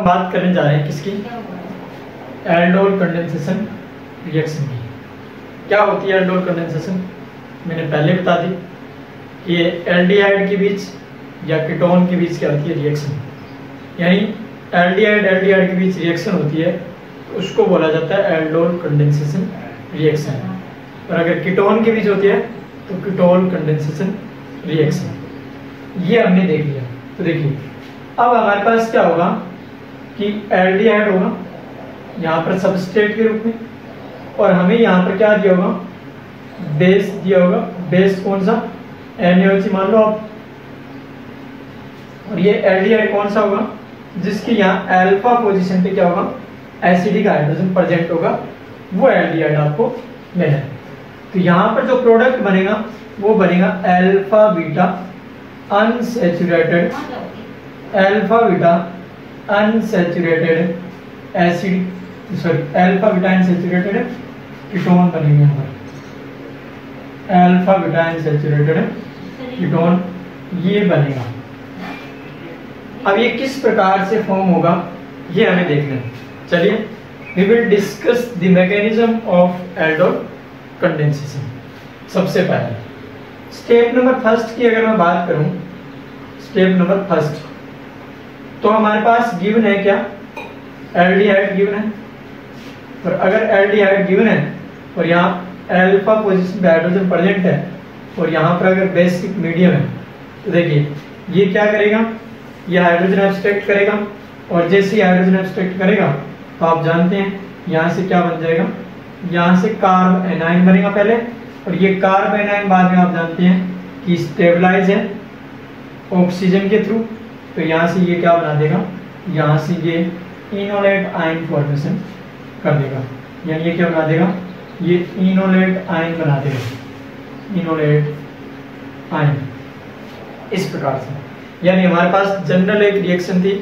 बात करने जा रहे हैं किसकी, एल्डोल कंडेंसेशन रिएक्शन की। क्या होती है एल्डोल कंडेंसेशन? मैंने पहले बता दी कि एल्डिहाइड के बीच या कीटोन के बीच क्या होती है, रिएक्शन। यानी एल्डिहाइड के बीच रिएक्शन होती है तो उसको बोला जाता है एल्डोल कंडेंसेशन रिएक्शन। और अगर कीटोन के बीच होती है तो कीटोन कंडेंसेशन रिएक्शन। ये हमने देख लिया। तो देखिए अब हमारे पास क्या होगा कि एल्डिहाइड होगा यहाँ पर सबस्ट्रेट के रूप में, और हमें यहाँ पर क्या दिया होगा, बेस दिया होगा। बेस कौन सा, NaOH मान लो आप। और ये एल्डिहाइड कौन सा होगा, जिसकी यहाँ अल्फा पोजीशन पे क्या होगा, एसिडिक हाइड्रोजन प्रेजेंट होगा, वो एल्डिहाइड आपको लेना है। तो यहाँ पर जो प्रोडक्ट बनेगा वो बनेगा alpha beta unsaturated acid, sorry alpha beta unsaturated ketone बनेंगे यहाँ पर, अल्फा बीटा अनसैचुरेटेड कीटोन ये बनेगा। अब ये किस प्रकार से फॉर्म होगा ये हमें देखना है। चलिए we will discuss the mechanism of aldol condensation. सबसे पहले स्टेप नंबर फर्स्ट की अगर मैं बात करूं, स्टेप नंबर फर्स्ट, तो हमारे पास गिवन है क्या, एल्डिहाइड गिवन है। और अगर एल्डिहाइड गिवन है और यहाँ अल्फा पोजीशन पे हाइड्रोजन प्रेजेंट है और यहाँ पर अगर बेसिक मीडियम है, तो देखिए ये क्या करेगा, ये हाइड्रोजन एब्स्ट्रैक्ट करेगा। और जैसे ही हाइड्रोजन एब्स्ट्रैक्ट करेगा तो आप जानते हैं यहाँ से क्या बन जाएगा, यहाँ से कार्ब एनाइन बनेगा पहले, और ये कार्ब एनाइन बाद में आप जानते हैं कि स्टेबलाइज है ऑक्सीजन के थ्रू। तो यहाँ से ये क्या बना देगा, यहाँ से ये इनोलेट आयन फॉर्मेशन कर देगा। यानी ये क्या बना देगा, ये इनोलेट आयन बना देगा, इनोलेट आयन इस प्रकार से। यानी हमारे पास जनरल एक रिएक्शन थी,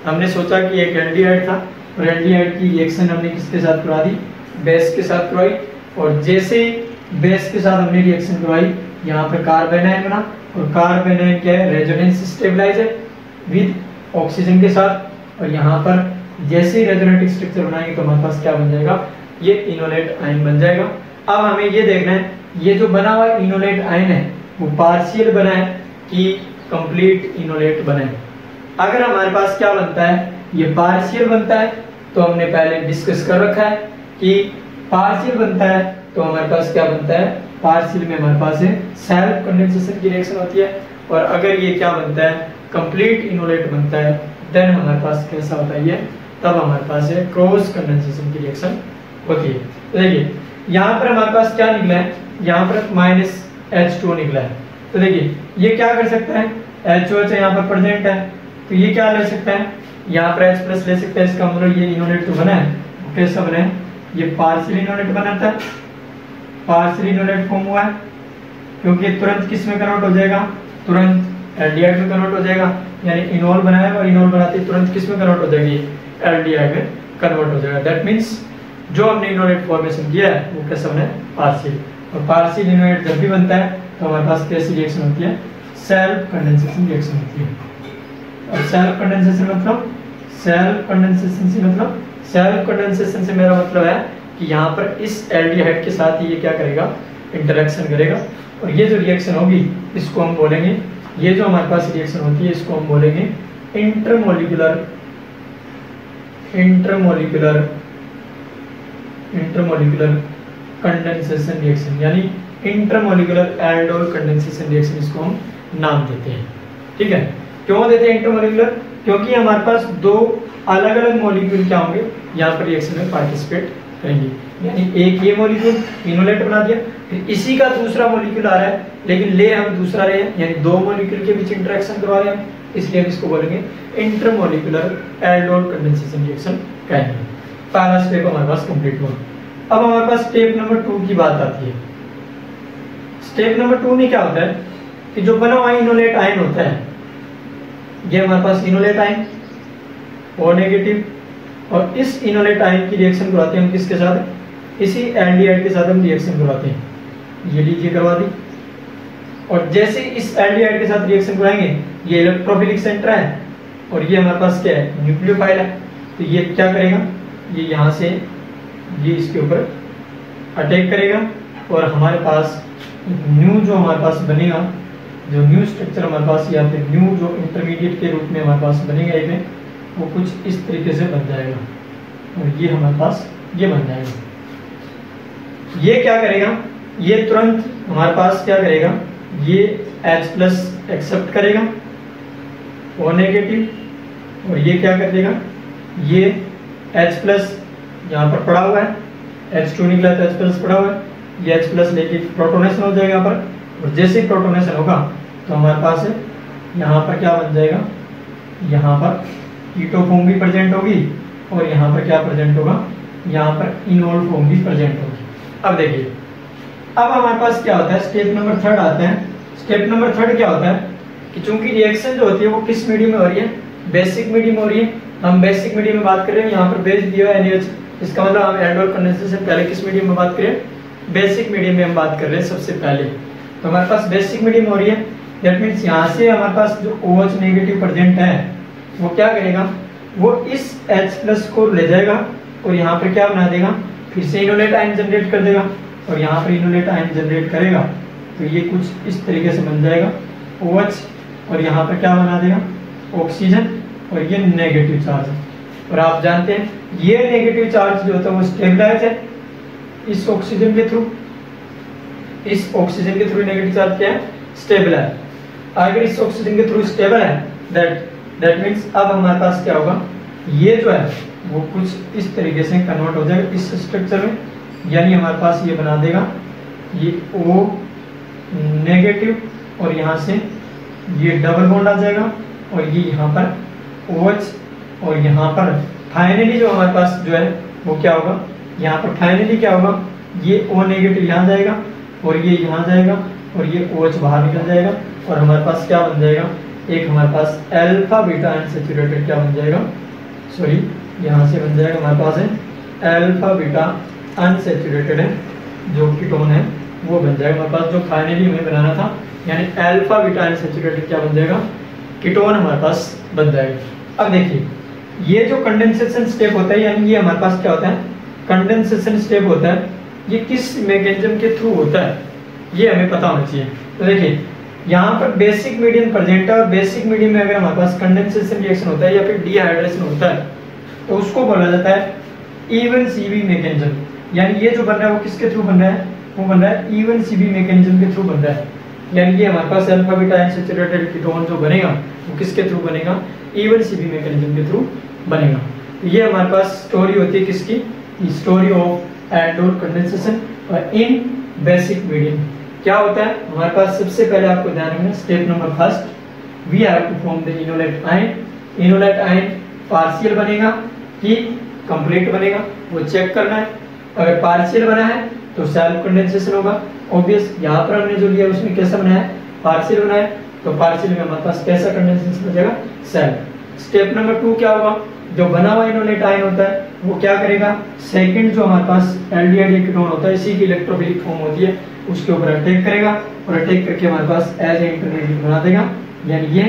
हमने सोचा कि एक एल्डिहाइड था और एल्डिहाइड की रिएक्शन हमने किसके साथ करवा दी, बेस के साथ करवाई। और जैसे ही बेस के साथ हमने रिएक्शन करवाई यहाँ पर कार्बन आयन बना, और कार्बन आयन क्या है, रेजोनेंस स्टेबलाइज है विद ऑक्सीजन के साथ। और यहाँ पर जैसे ही रेजोनेटिव स्ट्रक्चर बनाएंगे तो हमारे पास क्या बन जाएगा, ये इनोलेट आयन बन जाएगा। अब हमें ये देखना है ये जो बना हुआ इनोलेट आयन है वो पार्शियल बना है कि कंप्लीट इनोलेट बना है। अगर हमारे पास क्या बनता है, ये पार्शियल बनता है, तो हमने पहले डिस्कस कर रखा है कि पार्शियल बनता है तो हमारे पास क्या बनता है, पार्शियल में हमारे पास है सेल्फ कंडेंसेशन की रिएक्शन होती है। और अगर ये क्या बनता है, कंप्लीट इनोलेट बनता है, देन हमारे पास कैसा होता है, ये तब हमारे पास है क्रॉस कंडेंसेशन की रिएक्शन होती है। तो देखिए यहाँ पर हमारे पास क्या निकला है, यहाँ पर -H2O निकला है। तो देखिए ये क्या कर सकता है, HOH यहाँ पर प्रेजेंट है, तो ये क्या ले सकता है, यहाँ पर H+ ले सकता है। इसका मतलब ये इनोलेट तो बना है, कैसा बना है, ये पार्शियल इनोलेट बना था, पार्शियल इनोलेट फॉर्म हुआ है, क्योंकि तुरंत किस में कन्वर्ट हो जाएगा, तुरंत एल्डिहाइड में कन्वर्ट हो जाएगा। यानी इनोल बनाया और इनोल बनाते तुरंत किस में कन्वर्ट हो जाएगी, एल्डिहाइड में कन्वर्ट हो जाएगा। दैट मींस जो हमने इनोलेट फॉर्मेशन किया है वो कैसा बना है, पार्शियल। और पार्शियल इनोलेट जब भी बनता है तो हमारे पास कैसी रिएक्शन होती है, सेल्फ कंडेंसेशन रिएक्शन होती है। और सेल्फ कंडेंसेशन मतलब, सेल्फ कंडेंसेशन से मतलब, सेल्फ कंडेंसेशन से मेरा मतलब है कि यहाँ पर इस एल्डिहाइड के साथ ये क्या करेगा, इंटरेक्शन करेगा। और ये जो रिएक्शन होगी इसको हम बोलेंगे, ये जो हमारे पास रिएक्शन होती है इसको हम बोलेंगे इंटरमोलिकुलर कंडेंसेशन रिएक्शन, यानी इंटरमोलिकुलर एल्डोल कंडेंसेशन रिएक्शन इसको हम नाम देते हैं। ठीक है, क्यों देते हैं इंटरमोलिकुलर, क्योंकि हमारे पास दो अलग अलग मॉलिक्यूल क्या होंगे यहाँ पर रिएक्शन में पार्टिसिपेट करेंगे। यानी एक ये मॉलिक्यूल इनोलेट बना दिया, फिर इसी का दूसरा मॉलिक्यूल आ रहा है, लेकिन ले हम दूसरा रहे हैं, यानी दो मॉलिक्यूल के बीच इंटरेक्शन करवा रहे हैं, इसलिए हम इसको बोलेंगे इंटरमोलिकुलर एल्डोल कंडेंसेशन रिएक्शन कहेंगे। पहला स्टेप हमारे पास कंप्लीट हुआ। अब हमारे पास स्टेप नंबर 2 की बात आती है। स्टेप नंबर 2 में क्या होता है कि जो बना हुआ इनोलेट आयन होता है, ये हमारे पास इनोलेट आयन O नेगेटिव, और इस इनोलेट आयन की रिएक्शन करवाते हैं हम किसके साथ, इसी एल्डिहाइड के साथ हम रिएक्शन करवाते हैं। ये लीजिए करवा दी। और जैसे इस एल्डिहाइड के साथ रिएक्शन कराएंगे, ये इलेक्ट्रोफिलिक सेंटर है और ये हमारे पास क्या है, न्यूक्लियोफाइल है। तो ये क्या करेगा, ये यहाँ से ये इसके ऊपर अटैक करेगा और हमारे पास न्यू जो हमारे पास बनेगा, जो न्यू स्ट्रक्चर हमारे पास या फिर न्यू जो इंटरमीडिएट के रूप में हमारे पास बनेगा इसमें, वो कुछ इस तरीके से बन जाएगा और ये हमारे पास ये बन जाएगा। ये क्या करेगा, ये तुरंत हमारे पास क्या करेगा, ये H प्लस एक्सेप्ट करेगा O नेगेटिव, और ये क्या कर देगा, ये H प्लस यहाँ पर पड़ा हुआ है, H2 निकला तो H प्लस पड़ा हुआ है, ये H प्लस लेके प्रोटोनेशन हो जाएगा यहाँ पर, और जैसे ही प्रोटोनेशन होगा तो हमारे पास है यहाँ पर क्या बन जाएगा, यहाँ पर कीटो फॉर्म भी प्रेजेंट होगी और यहाँ पर क्या प्रेजेंट होगा, यहाँ पर इनोल फॉर्म भी प्रेजेंट होगी। अब देखिए, अब हमारे पास क्या होता है, स्टेप नंबर 3 आते हैं। स्टेप नंबर 3 क्या होता है कि चूंकि रिएक्शन जो होती है वो किस मीडियम में हो रही है, बेसिक मीडियम हो रही है। हम बेसिक मीडियम में बात कर रहे हैं, यहाँ पर बेस दिया है NaOH, इसका मतलब हम एल्डोल कंडेंसेशन पहले किस मीडियम में बात करें, बेसिक मीडियम में हम बात कर रहे हैं सबसे पहले। तो हमारे पास बेसिक मीडियम हो रही है, दैट मीन्स यहाँ से हमारे पास जो OH नेगेटिव प्रेजेंट है वो क्या करेगा, वो इस H प्लस को ले जाएगा और यहाँ पर क्या बना देगा, फिर से इनोलेट आयन जनरेट कर देगा और यहाँ पर इनोलेट आयन जनरेट करेगा तो ये कुछ इस तरीके से बन जाएगा OH, और यहाँ पर क्या बना देगा, ऑक्सीजन, और ये नेगेटिव चार्ज है। और आप जानते हैं ये नेगेटिव चार्ज जो होता है वो स्टेबलाइज है इस ऑक्सीजन के थ्रू, इस ऑक्सीजन के थ्रू नेगेटिव चार्ज क्या है, स्टेबल है। अगर इस ऑक्सीजन के थ्रू स्टेबल है दैट मीन्स अब हमारे पास क्या होगा, ये जो है वो कुछ इस तरीके से कन्वर्ट हो जाएगा इस स्ट्रक्चर में, यानी हमारे पास ये बना देगा ये O नेगेटिव और यहाँ से ये डबल बॉन्ड आ जाएगा और ये यहाँ पर OH, और यहाँ पर फाइनली जो हमारे पास जो है वो क्या होगा, यहाँ पर फाइनली क्या होगा, ये O नेगेटिव यहाँ जाएगा और ये यहाँ जाएगा और ये OH बाहर निकल जाएगा और हमारे पास क्या बन जाएगा, एक हमारे पास अल्फा बीटा अनसैचुरेटेड क्या बन जाएगा, सॉरी यहाँ से बन जाएगा हमारे पास है अल्फा बीटा अनसैचुरेटेड है जो कीटोन है वो बन जाएगा हमारे पास, जो फाइनली हमें बनाना था, यानी अल्फा बीटा अनसैचुरेटेड क्या बन जाएगा, कीटोन हमारे पास बन जाएगा। अब देखिए, ये जो कंडेंसेशन स्टेप होता है, यानी ये हमारे पास क्या होता है, कंडेंसेशन स्टेप होता है, ये किस मैकेनिज्म के थ्रू होता है ये हमें पता होना चाहिए। तो देखिए यहाँ पर बेसिक मीडियम प्रेजेंट है और बेसिक मीडियम में अगर हमारे पास कंडेंसेशन रिएक्शन होता है या फिर डिहाइड्रेशन होता है तो उसको बोला जाता है इवन सीवी मैकेनिज्म, यानी ये जो बन रहा है वो किसके थ्रू बन रहा है, वो बन रहा है इवन सीवी मैकेनिज्म के थ्रू बन रहा है, यानी ये हमारे पास अल्फा बीटा अनसैचुरेटेड कीटोन जो बनेगा वो किसके थ्रू बनेगा, इवन सीवी मैकेनिज्म के थ्रू बनेगा। ये हमारे पास स्टोरी होती है किसकी, story of aldol condensation in basic medium. क्या होता है हमारे पास, सबसे पहले आपको ध्यान रखना, step number 1 we have to form the enolate ion. Enolate ion partial बनेगा कि कंप्लीट बनेगा वो चेक करना है। अगर पार्शियल बना है तो सेल्फ कंडेंसेशन होगा, ऑब्वियस। यहाँ पर हमने जो लिया उसमें कैसा बना है, पार्शियल बना है, तो पार्शियल में हमारे पास कैसा कंडेंसेशन हो जाएगा, सेल्फ। स्टेप नंबर 2 क्या होगा, जो बना हुआ इनोलेट आयन होता है वो क्या करेगा, सेकंड जो हमारे पास एल्डिहाइड कीटोन होता है, इसी की इलेक्ट्रोफिलिक फॉर्म होती है, उसके ऊपर अटैक करेगा और अटैक करके हमारे पास एज ए इंटरमीडिएट बना देगा, यानी ये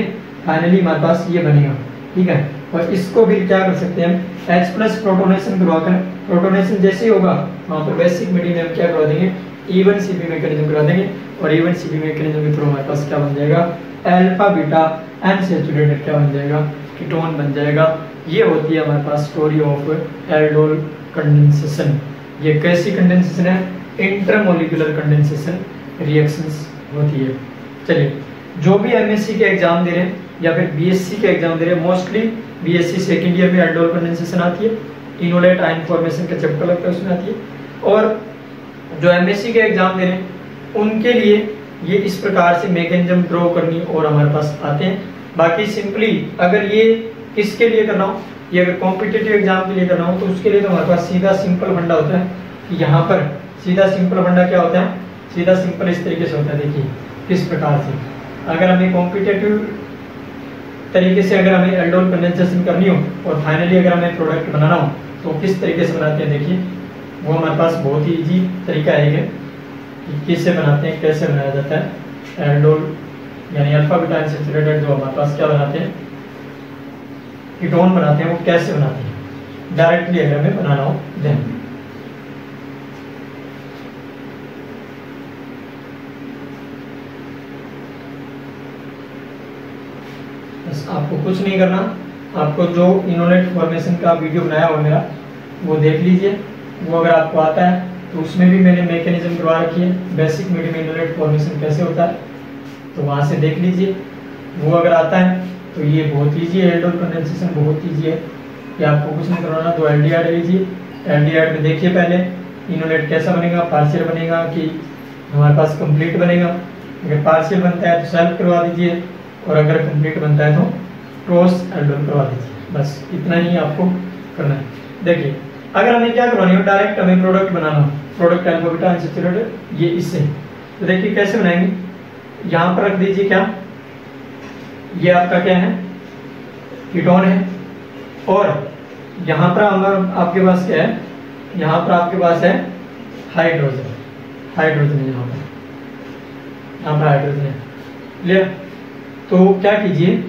फाइनली हमारे पास ये बनेगा, ठीक है। और इसको भी क्या कर सकते हैं हम, H प्लस प्रोटोनेशन करवाकर, प्रोटोनेशन जैसे ही होगा वहाँ पर बेसिक मीडियम में हम क्या करवा देंगे, इवन सीपी मैकेनिज्म करा देंगे और इवन सीपी मैकेनिज्म के थ्रू हमारे पास क्या बन जाएगा, अल्फा बीटा अनसैचुरेटेड क्या बन जाएगा, कीटोन बन जाएगा। ये होती है हमारे पास स्टोरी ऑफ एल्डोल कंडेंसेशन। ये कैसी कंडेंसेशन है, इंटरमोलिकुलर कंडेंसेशन रिएक्शंस होती है। चलिए, जो भी एमएससी के एग्जाम दे रहे हैं या फिर बीएससी के एग्जाम दे रहे हैं, मोस्टली बीएससी सेकंड ईयर में एल्डोल कंडेंसेशन आती है, इनोलेट आयन फॉर्मेशन का चैप्टर लगता है उसमें आती है। और जो एमएससी के एग्जाम दे रहे हैं उनके लिए ये इस प्रकार से मैकेनिज्म ड्रॉ करनी और हमारे पास आते हैं। बाकी सिंपली अगर ये किसके लिए करना हो, ये अगर कॉम्पिटिटिव एग्जाम के लिए करना हो तो उसके लिए तो हमारे पास सीधा सिंपल फंडा होता है कि यहाँ पर सीधा सिंपल फंडा क्या होता है, सीधा सिंपल इस तरीके से होता है। देखिए किस प्रकार से, अगर हमें कॉम्पिटिटिव तरीके से अगर हमें एल्डोल कंडेंसेशन करनी हो और फाइनली अगर हमें प्रोडक्ट बनाना हो तो किस तरीके से बनाते हैं, देखिए वो हमारे पास बहुत ही इजी तरीका है कि किससे बनाते हैं, कैसे बनाया जाता है एल्डोल यानी अल्फा बीटा अनसैचुरेटेड जो हमारे पास क्या बनाते हैं, कीटोन बनाते हैं, वो कैसे बनाते हैं। डायरेक्टली अगर हमें बनाना हो देन। बस आपको कुछ नहीं करना, आपको जो इनोलेट फॉर्मेशन का वीडियो बनाया हो मेरा वो देख लीजिए। वो अगर आपको आता है तो उसमें भी मैंने मैकेनिज्म करवा रखी है, बेसिक मीडियम इनोलेट फॉर्मेशन कैसे होता है, तो वहाँ से देख लीजिए। वो अगर आता है तो ये बहुत ईजी है, एल्डोल कंडेंसेशन बहुत ईजी है, ये आपको कुछ नहीं करवाना। तो एल्डिहाइड लीजिए, एल्डिहाइड में देखिए पहले इनोलेट कैसा बनेगा, पार्शियल बनेगा कि हमारे पास कंप्लीट बनेगा। अगर पार्शियल बनता है तो सेल्फ करवा दीजिए, और अगर कंप्लीट बनता है तो क्रॉस एल्डोल करवा दीजिए। बस इतना ही आपको करना है। देखिए अगर हमें क्या करवानी हो, डायरेक्ट हमें प्रोडक्ट बनाना हो, प्रोडक्ट अल्फा बीटा अनसैचुरेटेड, ये इससे, तो देखिए कैसे बनाएंगे। यहाँ पर रख दीजिए क्या, ये आपका क्या है, कीटोन है, और यहाँ पर आपके पास क्या है, यहाँ पर आपके पास है हाइड्रोजन, हाइड्रोजन है यहाँ पर हाइड्रोजन है, क्लियर। तो क्या कीजिए,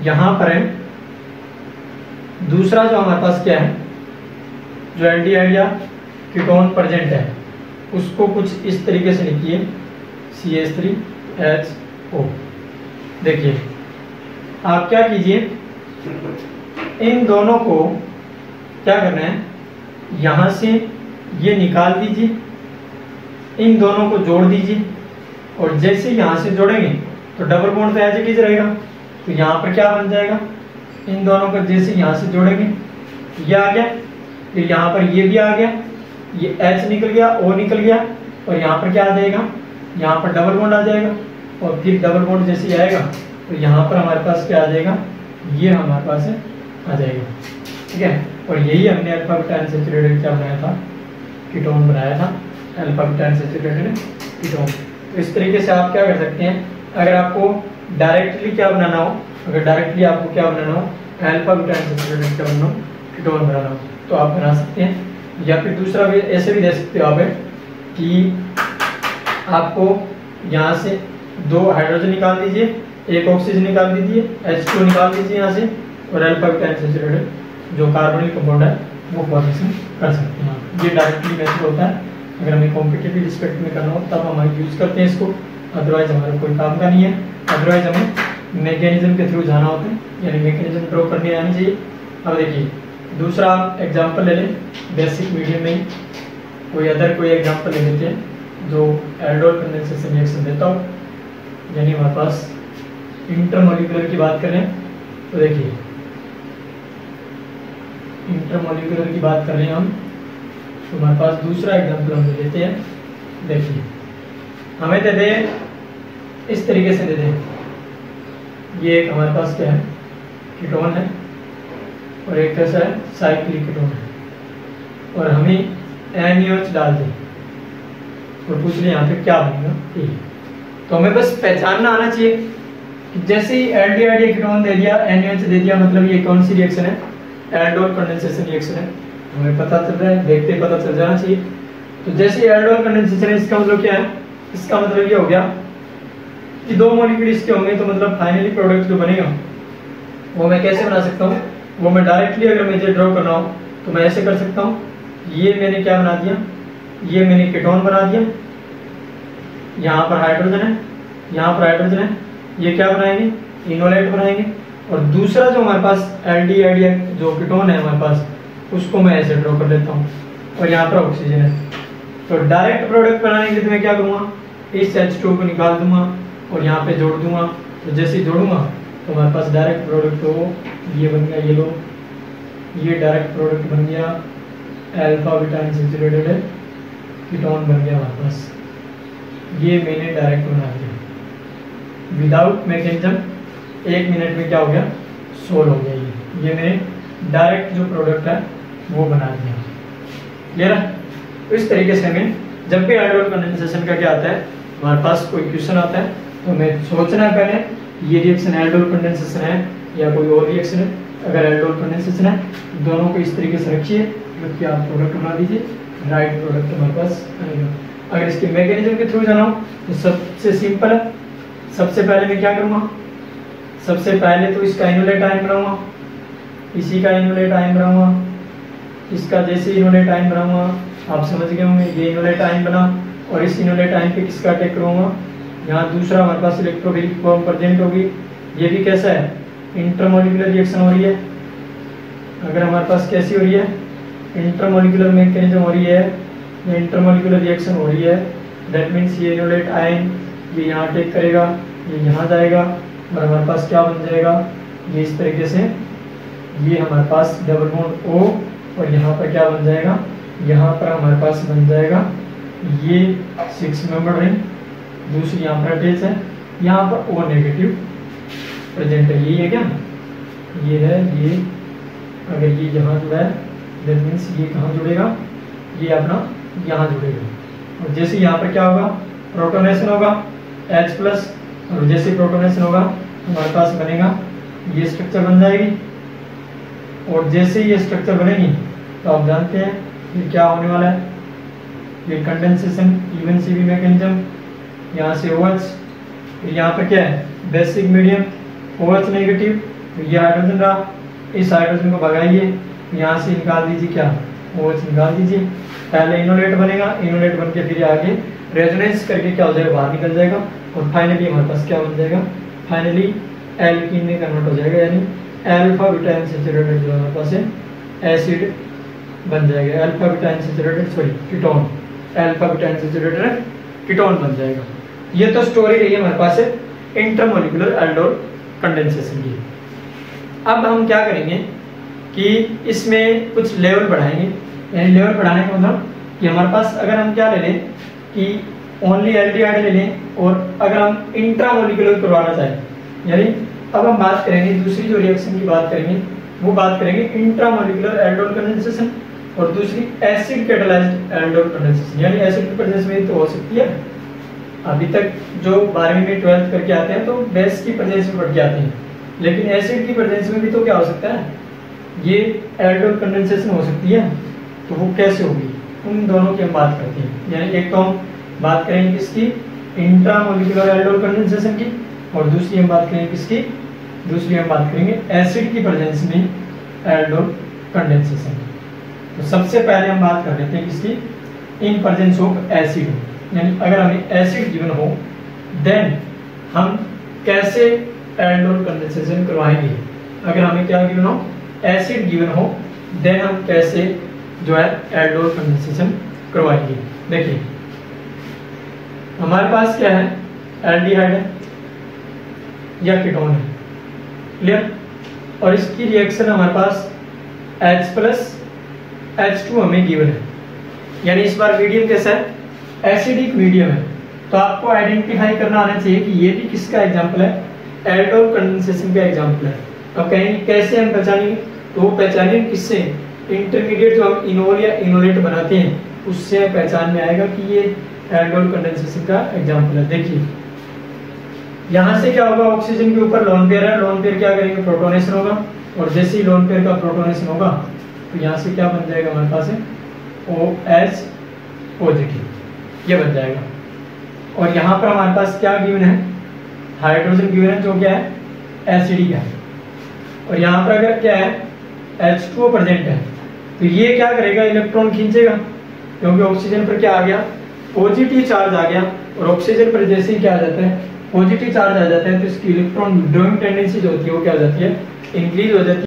यहाँ पर है दूसरा जो हमारे पास क्या है, जो एल्डिहाइड या कीटोन प्रेजेंट है उसको कुछ इस तरीके से लिखिए, CH3HO। देखिए आप क्या कीजिए, इन दोनों को क्या करना है, यहाँ से ये निकाल दीजिए, इन दोनों को जोड़ दीजिए, और जैसे यहाँ से जोड़ेंगे तो डबल बॉन्ड तो एज इट इज रहेगा। तो यहाँ पर क्या बन जाएगा, इन दोनों को जैसे यहाँ से जोड़ेंगे ये आ गया, फिर यहाँ पर ये भी आ गया, ये H निकल गया, O निकल गया, और यहाँ पर क्या आ जाएगा, यहाँ पर डबल बॉन्ड आ जाएगा, और फिर डबल बॉन्ड जैसे आएगा तो यहाँ पर हमारे पास क्या आ जाएगा, ये हमारे पास आ जाएगा, ठीक है। और यही हमने अल्फा बीटा अनसैचुरेटेड क्या बनाया था, कीटोन बनाया था, अल्फा बीटा अनसैचुरेटेड कीटोन। तो इस तरीके से आप क्या कर सकते हैं, अगर आपको डायरेक्टली क्या बनाना हो, अगर डायरेक्टली आपको क्या बनाना हो, अल्फा बीटा अनसैचुरेटेड क्या बनाना हो, कीटोन बनाना हो, तो आप बना सकते हैं। या फिर दूसरा भी ऐसे भी दे सकते हो आप कि आपको यहाँ से 2 हाइड्रोजन निकाल दीजिए, 1 ऑक्सीजन निकाल दीजिए, H2 निकाल दीजिए यहाँ से, और अल्फा बीटा अनसैचुरेटेड जो कार्बोनिल कंपाउंड है वो फॉर्मेशन कर सकते हैं आप। ये डायरेक्टली मेथड होता है, अगर हमें कॉम्पिटिटिव रिस्पेक्ट में करना हो तब हम यूज़ करते हैं इसको, अदरवाइज हमारा कोई काम का नहीं है। अदरवाइज हमें मैकेनिज्म के थ्रू जाना होता है, यानी मैकेनिज्म ड्रॉ करने आनी चाहिए। अब देखिए दूसरा एग्जाम्पल ले लें, बेसिक मीडियम में कोई एग्जाम्पल ले लेते हैं जो एल्डोल कंडेंसेशन रिएक्शन देता हो, यानी हमारे पास इंटरमोलिकुलर की बात करें तो देखिए इंटरमोलिकुलर की बात कर रहे हैं हम, तो हमारे पास दूसरा एग्जाम्पल हम ले लेते हैं। देखिए हमें दे दे इस तरीके से दे दें, ये एक हमारे पास क्या है, कीटोन है, और एक कैसा है, साइक्लिक कीटोन है, और हमें NaOH डाल दें और पूछ लें यहाँ पे क्या बनेगा, ठीक है। तो हमें बस पहचानना आना चाहिए कि जैसे ही एल्डिहाइड या कीटोन दे दिया, NaOH दे दिया, मतलब ये कौन सी रिएक्शन है, एल्डोल कंडेंसेशन रिएक्शन है, हमें पता चल रहा है, देखते पता चल जाना चाहिए। तो जैसे एल्डोल कंडेंसेशन है, इसका मतलब क्या है, इसका मतलब ये हो गया कि 2 मॉलिक्यूल इसके होंगे, तो मतलब फाइनली प्रोडक्ट जो बनेगा वो मैं कैसे बना सकता हूँ, वो मैं डायरेक्टली अगर मुझे ड्रॉ करना हो तो मैं ऐसे कर सकता हूँ। ये मैंने क्या बना दिया, ये मैंने कीटोन बना दिया, यहाँ पर हाइड्रोजन है, यहाँ पर हाइड्रोजन है, ये क्या बनाएंगे, इनोलेट बनाएंगे, और दूसरा जो हमारे पास एल्डिहाइड जो कीटोन है हमारे पास, उसको मैं ऐसे ड्रॉ कर लेता हूँ, और यहाँ पर ऑक्सीजन है। तो डायरेक्ट प्रोडक्ट बनाने के लिए मैं क्या करूँगा, इस H2 को निकाल दूंगा और यहाँ पे जोड़ दूंगा। तो जैसे जोड़ूंगा तो हमारे पास डायरेक्ट प्रोडक्ट हो ये बन गया, ये लो, ये डायरेक्ट प्रोडक्ट बन गया, अल्फा बीटा अनसैचुरेटेड कीटोन बन गया हमारे पास। ये मैंने डायरेक्ट बना दिया विदाउट मैकेनिज्म, 1 मिनट में क्या हो गया, सोल्व हो गया। ये मैंने डायरेक्ट जो प्रोडक्ट है वो बना दिया, क्लियर है। तो इस तरीके से हमें जब भी एल्डोल कंडेंसेशन का क्या आता है, हमारे पास कोई क्वेश्चन आता है तो हमें सोचना है पहले ये रिएक्शन एल्डोल कंडेंसेशन है या कोई और रिएक्शन है। अगर एल्डोल कंडेंसेशन है दोनों को इस तरीके से रखिए, जबकि आप प्रोडक्ट बना दीजिए, राइट प्रोडक्ट हमारे पास आएगा। अगर इसके मैकेनिज्म के थ्रू जाना हो तो सबसे सिंपल है, सबसे पहले मैं क्या करूँगा, सबसे पहले तो इसका इनोलेट आयन बनाऊंगा, इसी का इनोलेट आयन बनाऊंगा, इसका जैसे इनोलेट आयन बनाऊंगा, आप समझ गए होंगे, ये इनोलेट आयन बना और इस इनोलेट आयन पे किसका अटैक करूंगा, यहाँ दूसरा हमारे पास इलेक्ट्रोफिलिक फॉर्म प्रेजेंट होगी। ये भी कैसा है, इंटरमोलिकुलर रिएक्शन हो रही है। अगर हमारे पास कैसी हो रही है, इंटरमोलिकुलर मैकेनिज्म हो रही है, ये इंटरमोलिकुलर रिएक्शन हो रही है, दैट मीन्स ये इनोलेट आयन ये यहाँ अटैक करेगा, ये यहाँ जाएगा और हमारे पास क्या बन जाएगा, ये इस तरीके से, ये हमारे पास डबल बॉन्ड O और यहाँ पर क्या बन जाएगा, यहाँ पर हमारे पास बन जाएगा ये 6 मेंबर रिंग, दूसरी यहाँ पर अटैच है, यहाँ पर O नेगेटिव प्रेजेंट है। यही है क्या, ये है ये, अगर ये यहाँ जुड़ा है दैट मीन्स ये कहाँ जुड़ेगा, ये अपना यहाँ जुड़ेगा। और जैसे यहाँ पर क्या होगा, प्रोटोनेशन होगा H+, और जैसे प्रोटोनेशन होगा हमारे पास बनेगा ये स्ट्रक्चर बन जाएगी। और जैसे ये स्ट्रक्चर बनेगी तो आप जानते हैं ये क्या होने वाला है, ये कंडेंसेशन इवन सीवी मैकेनिज्म, यहाँ से OH, फिर यहाँ पर क्या है बेसिक मीडियम OH नेगेटिव, ये हाइड्रोजन रहा, इस हाइड्रोजन को भगाइए, यहाँ से निकाल दीजिए क्या, OH निकाल दीजिए। पहले इनोलेट बनेगा, इनोलेट बन के फिर आगे रेजोनेंस करके क्या हो जाएगा, बाहर निकल जाएगा और फाइनली हमारे पास क्या बन जाएगा, फाइनली एल्कीन में कन्वर्ट हो जाएगा, यानी अल्फा ब्यूटाइन सैचुरेटेड जो हमारे पास है एसिड बन जाएगा, alpha butyne saturated sorry ketone, alpha butyne saturated ketone बन जाएगा। ये तो स्टोरी रही है हमारे पास है इंटरमोलिकुलर एल्डोल कंडेंसेशन की। अब हम क्या करेंगे कि इसमें कुछ लेवल बढ़ाएंगे, यानी लेवल बढ़ाने का मतलब कि हमारे पास अगर हम क्या ले लें कि ओनली एल्डिहाइड ले लें, और अगर हम इंट्रामोलिकुलर करवाना चाहें, यानी अब हम बात करेंगे दूसरी जो रिएक्शन की बात करेंगे वो बात करेंगे इंट्रामोलिकुलर एल्डोल कंडेंसेशन और दूसरी एसिड कैटालाइज्ड एल्डोल कंडेंसेशन, यानी एसिड की प्रेजेंस में तो हो सकती है। अभी तक जो 12वीं में 12th करके आते हैं तो बेस की प्रेजेंस में बढ़ के आते हैं, लेकिन एसिड की प्रेजेंस में भी तो क्या हो सकता है, ये एल्डोल कंडेंसेशन हो सकती है। तो वो कैसे होगी, उन दोनों की हम बात करते हैं। यानी एक तो हम बात करेंगे किसकी, इंट्रामोलिकुलर एल्डोल कंडेंसेशन की, और दूसरी हम बात करेंगे किसकी, दूसरी हम बात करेंगे एसिड की प्रेजेंस में एल्डोल कंडेंसेशन। तो सबसे पहले हम बात कर लेते हैं किसकी, इन प्रेजेंस ऑफ एसिड, यानी अगर हमें एसिड गिवन हो देन हम कैसे एल्डोल कंडेंसेशन करवाएंगे। अगर हमें क्या गिवन हो, एसिड गिवन हो देन हम कैसे जो है एल्डोल कंडेंसेशन करवाएंगे। देखिए हमारे पास क्या है, एल्डिहाइड है या कीटोन है, क्लियर, और इसकी रिएक्शन हमारे पास H+H2 हमें गिवन है, यानी इस बार मीडियम कैसा है, एसिडिक मीडियम है। तो आपको आइडेंटिफाई करना आना चाहिए कि ये भी किसका एग्जांपल है, एल्डोल कंडेंसेशन का एग्जांपल है। अब कहेंगे कैसे हम पहचानेंगे, तो वो पहचानेंगे किससे, इंटरमीडिएट जो हम इनोल या इनोलेट बनाते हैं उससे पहचान में आएगा कि ये एल्डोल कंडेंसेशन का एग्जांपल है। देखिए यहाँ से क्या होगा, ऑक्सीजन के ऊपर लोन पेयर है, लोन पेयर क्या करेंगे, प्रोटोनेशन होगा, और जैसे ही लोन पेयर का प्रोटोनेशन होगा तो यहाँ से क्या बन जाएगा हमारे पास है OH पॉजिटिव, ये बन जाएगा। और यहाँ पर हमारे पास क्या गिवन है, हाइड्रोजन गिवन है जो क्या है एसिडिक है, और यहाँ पर अगर क्या है H2O प्रेजेंट है तो ये क्या करेगा, इलेक्ट्रॉन खींचेगा, क्योंकि ऑक्सीजन पर क्या आ गया, पॉजिटिव चार्ज आ गया, और ऑक्सीजन पर जैसे ही क्या आ जाता है पॉजिटिव चार्ज आ जाता है तो इसकी इलेक्ट्रॉन विड्रॉइंग टेंडेंसी जो होती है वो क्या हो जाती है, इंक्रीज हो जाती है।